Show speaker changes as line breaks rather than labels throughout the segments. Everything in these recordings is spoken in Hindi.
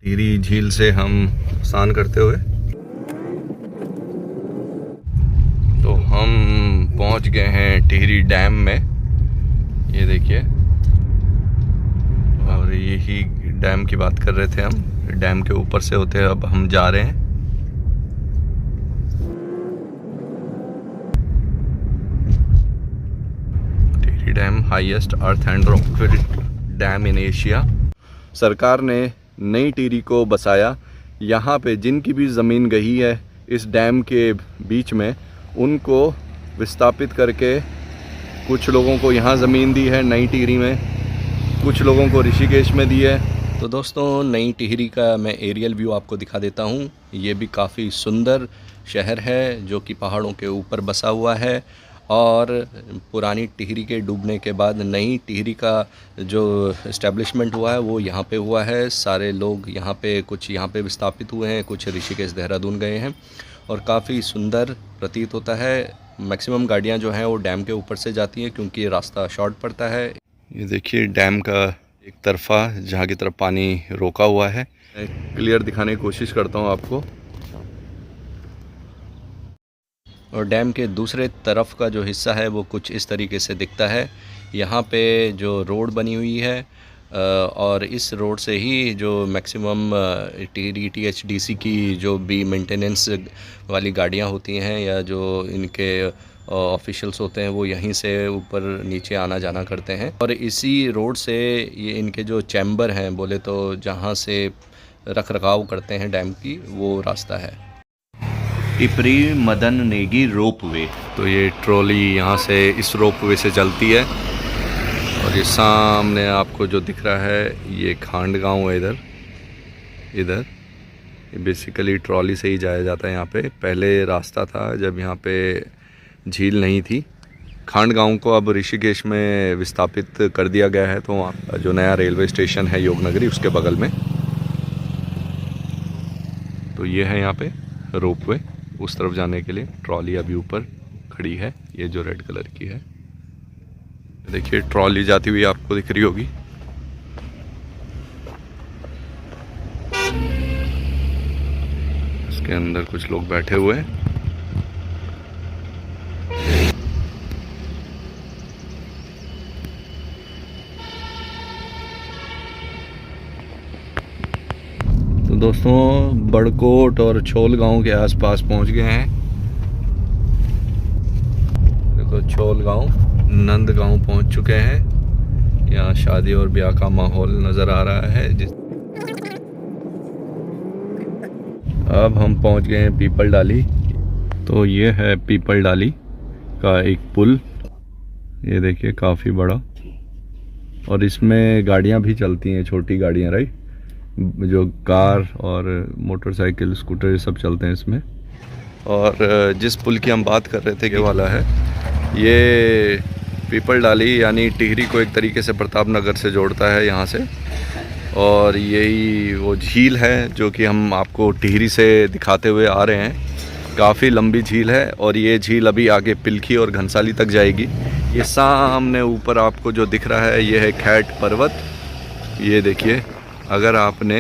टिहरी झील से हम स्नान करते हुए तो हम पहुंच गए हैं टिहरी डैम में। ये देखिए, और यही डैम की बात कर रहे थे हम। डैम के ऊपर से होते हैं अब हम जा रहे हैं। Tehri dam highest earth and rockfill dam in Asia. सरकार ने नई टिहरी को बसाया। यहाँ पे जिनकी भी ज़मीन गई है इस डैम के बीच में, उनको विस्थापित करके कुछ लोगों को यहाँ ज़मीन दी है नई टिहरी में, कुछ लोगों को ऋषिकेश में दी है। तो दोस्तों, नई टिहरी का मैं एरियल व्यू आपको दिखा देता हूँ। ये भी काफ़ी सुंदर शहर है जो कि पहाड़ों के ऊपर बसा हुआ है। और पुरानी टिहरी के डूबने के बाद नई टिहरी का जो इस्टेब्लिशमेंट हुआ है वो यहाँ पे हुआ है। सारे लोग यहाँ पे, कुछ यहाँ पे विस्थापित हुए हैं, कुछ ऋषिकेश देहरादून गए हैं और काफ़ी सुंदर प्रतीत होता है। मैक्सिमम गाड़ियाँ जो हैं वो डैम के ऊपर से जाती हैं क्योंकि रास्ता शॉर्ट पड़ता है। ये देखिए डैम का एक तरफा जहाँ की तरफ पानी रोका हुआ है। क्लियर दिखाने की कोशिश करता हूँ आपको। और डैम के दूसरे तरफ का जो हिस्सा है वो कुछ इस तरीके से दिखता है। यहाँ पे जो रोड बनी हुई है और इस रोड से ही जो मैक्सिमम टिहरी THDC की जो भी मेंटेनेंस वाली गाड़ियाँ होती हैं या जो इनके ऑफिशियल्स होते हैं वो यहीं से ऊपर नीचे आना जाना करते हैं। और इसी रोड से ये इनके जो चैम्बर हैं बोले तो, जहाँ से रख रखाव करते हैं डैम की, वो रास्ता है। टिपरी मदन नेगी रोपवे। तो ये ट्रॉली यहाँ से इस रोपवे से चलती है। और ये सामने आपको जो दिख रहा है ये खांड गांव है। इधर ये बेसिकली ट्रॉली से ही जाया जाता है। यहाँ पे पहले रास्ता था जब यहाँ पे झील नहीं थी। खांड गांव को अब ऋषिकेश में विस्थापित कर दिया गया है। तो वहाँ जो नया रेलवे स्टेशन है योगनगरी, उसके बगल में। तो ये है यहाँ पे रोपवे। उस तरफ जाने के लिए ट्रॉली अभी ऊपर खड़ी है, ये जो रेड कलर की है। देखिए ट्रॉली जाती हुई आपको दिख रही होगी। इसके अंदर कुछ लोग बैठे हुए हैं। तो दोस्तों, बड़कोट और छोल गांव के आसपास पहुंच गए हैं। देखो छोल गांव, नंद गांव पहुंच चुके हैं। यहाँ शादी और ब्याह का माहौल नज़र आ रहा है। अब हम पहुंच गए हैं पीपल डाली। तो ये है पीपल डाली का एक पुल। ये देखिए काफ़ी बड़ा। और इसमें गाड़ियाँ भी चलती हैं, छोटी गाड़ियाँ, राइट, जो कार और मोटरसाइकिल, स्कूटर, ये सब चलते हैं इसमें। और जिस पुल की हम बात कर रहे थे, ये वाला है। ये पीपल डाली यानी टिहरी को एक तरीके से प्रताप नगर से जोड़ता है यहाँ से। और यही वो झील है जो कि हम आपको टिहरी से दिखाते हुए आ रहे हैं। काफ़ी लंबी झील है और ये झील अभी आगे पिलखी और घनसाली तक जाएगी। ये सामने ऊपर आपको जो दिख रहा है ये है खैट पर्वत। ये देखिए, अगर आपने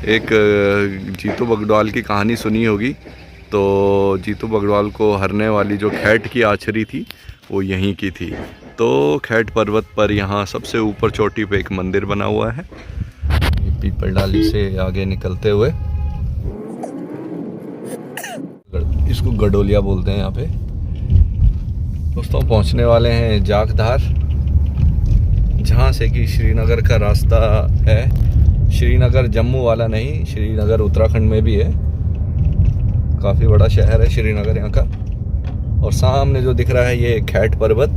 एक जीतू बगड़वाल की कहानी सुनी होगी तो जीतू बगड़वाल को हरने वाली जो खैट की आछरी थी वो यहीं की थी। तो खैट पर्वत पर यहाँ सबसे ऊपर चोटी पे एक मंदिर बना हुआ है। ये पीपल डाली से आगे निकलते हुए, इसको गडोलिया बोलते हैं यहाँ पे। दोस्तों, पहुँचने वाले हैं जागधार, जहाँ से कि श्रीनगर का रास्ता है। श्रीनगर जम्मू वाला नहीं, श्रीनगर उत्तराखंड में भी है। काफ़ी बड़ा शहर है श्रीनगर यहाँ का। और सामने जो दिख रहा है ये खैट पर्वत।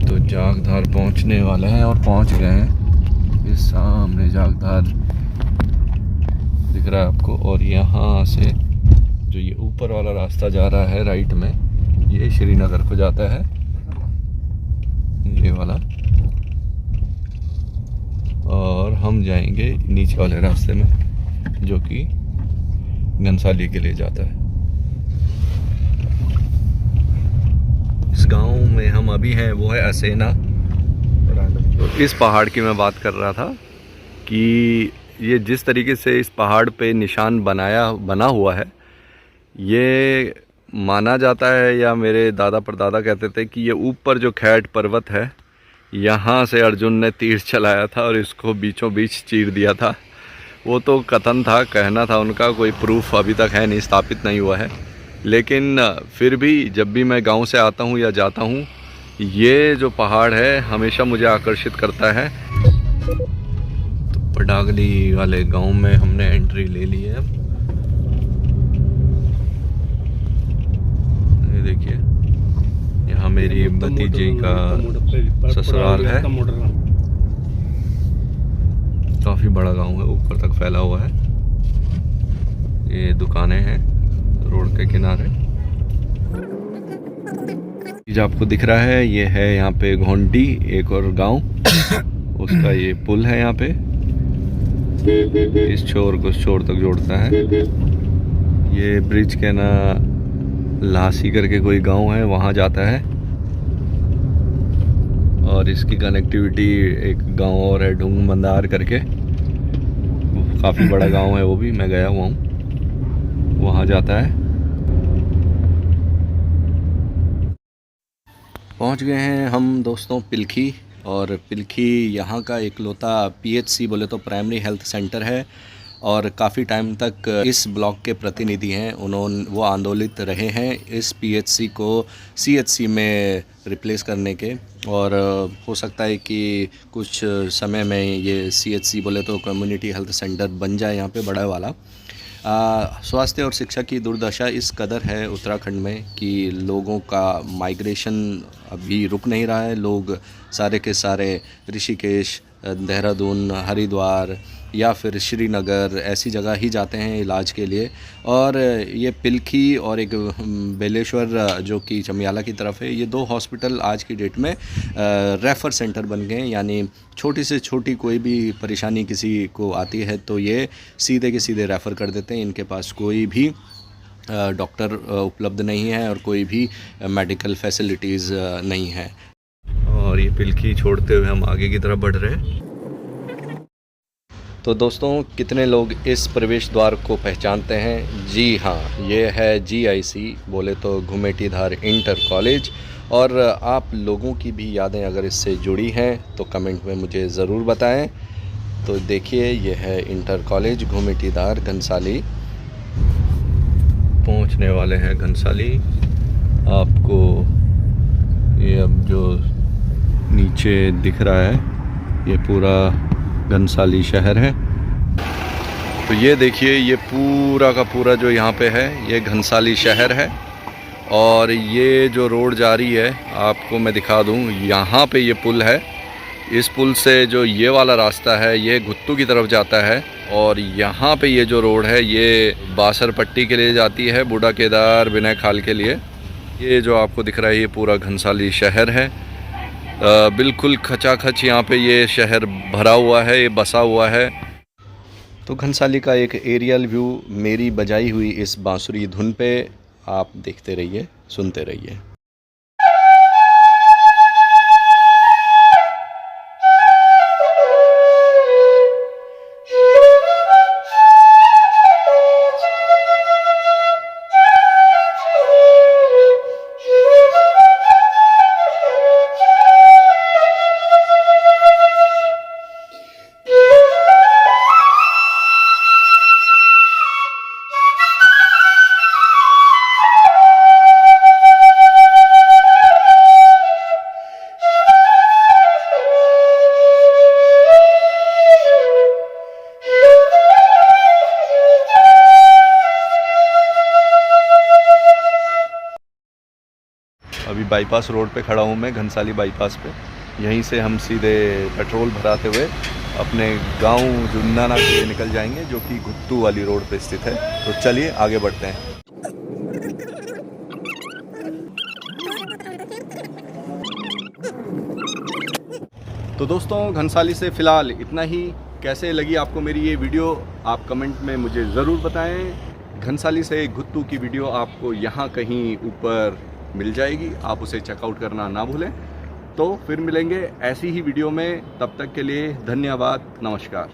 तो जागधार पहुँचने वाले हैं और पहुँच गए हैं। ये सामने जागधार दिख रहा है आपको। और यहाँ से जो ये ऊपर वाला रास्ता जा रहा है राइट में, ये श्रीनगर को जाता है, ये वाला। और हम जाएंगे नीचे वाले रास्ते में जो कि घनसाली के लिए जाता है। इस गांव में हम अभी हैं वो है असेना। तो इस पहाड़ की मैं बात कर रहा था कि ये जिस तरीके से इस पहाड़ पे निशान बना हुआ है, ये माना जाता है या मेरे दादा परदादा कहते थे कि ये ऊपर जो खैट पर्वत है, यहाँ से अर्जुन ने तीर चलाया था और इसको बीचों बीच चीर दिया था। वो तो कथन था, कहना था उनका, कोई प्रूफ अभी तक है नहीं, स्थापित नहीं हुआ है। लेकिन फिर भी जब भी मैं गांव से आता हूँ या जाता हूँ, ये जो पहाड़ है हमेशा मुझे आकर्षित करता है। तो पडागली वाले गांव में हमने एंट्री ले ली है। अब ये देखिए, यहाँ मेरी भतीजी का ससुराल है। काफ़ी बड़ा गांव है, ऊपर तक फैला हुआ है। ये दुकानें हैं रोड के किनारे। जो आपको दिख रहा है ये है यहाँ पे घोंडी, एक और गांव, उसका ये पुल है यहाँ पे, इस छोर को उस छोर तक जोड़ता है। ये ब्रिज के ना लासी करके कोई गांव है, वहाँ जाता है। और इसकी कनेक्टिविटी एक गांव और है, ढूंग मंदार करके, काफ़ी बड़ा गांव है वो भी, मैं गया हुआ हूँ, वहाँ जाता है। पहुँच गए हैं हम दोस्तों पिलखी। और पिलखी यहाँ का इकलौता PHC बोले तो प्राइमरी हेल्थ सेंटर है, और काफ़ी टाइम तक इस ब्लॉक के प्रतिनिधि हैं, वो आंदोलित रहे हैं इस PHC को CHC में रिप्लेस करने के। और हो सकता है कि कुछ समय में ये CHC बोले तो कम्युनिटी हेल्थ सेंटर बन जाए यहाँ पे बड़ा वाला। स्वास्थ्य और शिक्षा की दुर्दशा इस कदर है उत्तराखंड में कि लोगों का माइग्रेशन अभी रुक नहीं रहा है। लोग सारे के सारे ऋषिकेश, देहरादून, हरिद्वार या फिर श्रीनगर ऐसी जगह ही जाते हैं इलाज के लिए। और ये पिलखी और एक बेलेश्वर जो कि चमियाला की तरफ है, ये दो हॉस्पिटल आज की डेट में रेफ़र सेंटर बन गए हैं। यानी छोटी से छोटी कोई भी परेशानी किसी को आती है तो ये सीधे के सीधे रेफ़र कर देते हैं। इनके पास कोई भी डॉक्टर उपलब्ध नहीं है और कोई भी मेडिकल फैसिलिटीज़ नहीं है। और ये पिलखी छोड़ते हुए हम आगे की तरफ बढ़ रहे हैं। तो दोस्तों, कितने लोग इस प्रवेश द्वार को पहचानते हैं? जी हाँ, ये है GIC बोले तो घुमेटीधार इंटर कॉलेज। और आप लोगों की भी यादें अगर इससे जुड़ी हैं तो कमेंट में मुझे ज़रूर बताएं। तो देखिए, ये है इंटर कॉलेज घुमेटीधार घनसाली। पहुंचने वाले हैं घनसाली। आपको ये अब जो नीचे दिख रहा है ये पूरा घनसाली शहर है। तो ये देखिए, ये पूरा का पूरा जो यहाँ पे है ये घनसाली शहर है। और ये जो रोड जा रही है आपको मैं दिखा दूँ, यहाँ पे ये पुल है। इस पुल से जो ये वाला रास्ता है ये घुत्तू की तरफ जाता है। और यहाँ पे ये जो रोड है ये बासर पट्टी के लिए जाती है, बूढ़ा केदार, विनय खाल के लिए। ये जो आपको दिख रहा है ये पूरा घनसाली शहर है। बिल्कुल खचाखच यहाँ पे ये शहर भरा हुआ है, ये बसा हुआ है। तो घनसाली का एक एरियल व्यू मेरी बजाई हुई इस बांसुरी धुन पे आप देखते रहिए, सुनते रहिए। अभी बाईपास रोड पे खड़ा हूँ मैं, घनसाली बाईपास पे। यहीं से हम सीधे पेट्रोल भराते हुए अपने गांव जुन्नाना के लिए निकल जाएंगे, जो कि घुत्तू वाली रोड पे स्थित है। तो चलिए आगे बढ़ते हैं। तो दोस्तों, घनसाली से फ़िलहाल इतना ही। कैसे लगी आपको मेरी ये वीडियो, आप कमेंट में मुझे ज़रूर बताएं। घनसाली से घुत्तू की वीडियो आपको यहाँ कहीं ऊपर मिल जाएगी, आप उसे चेकआउट करना ना भूलें। तो फिर मिलेंगे ऐसी ही वीडियो में, तब तक के लिए धन्यवाद, नमस्कार।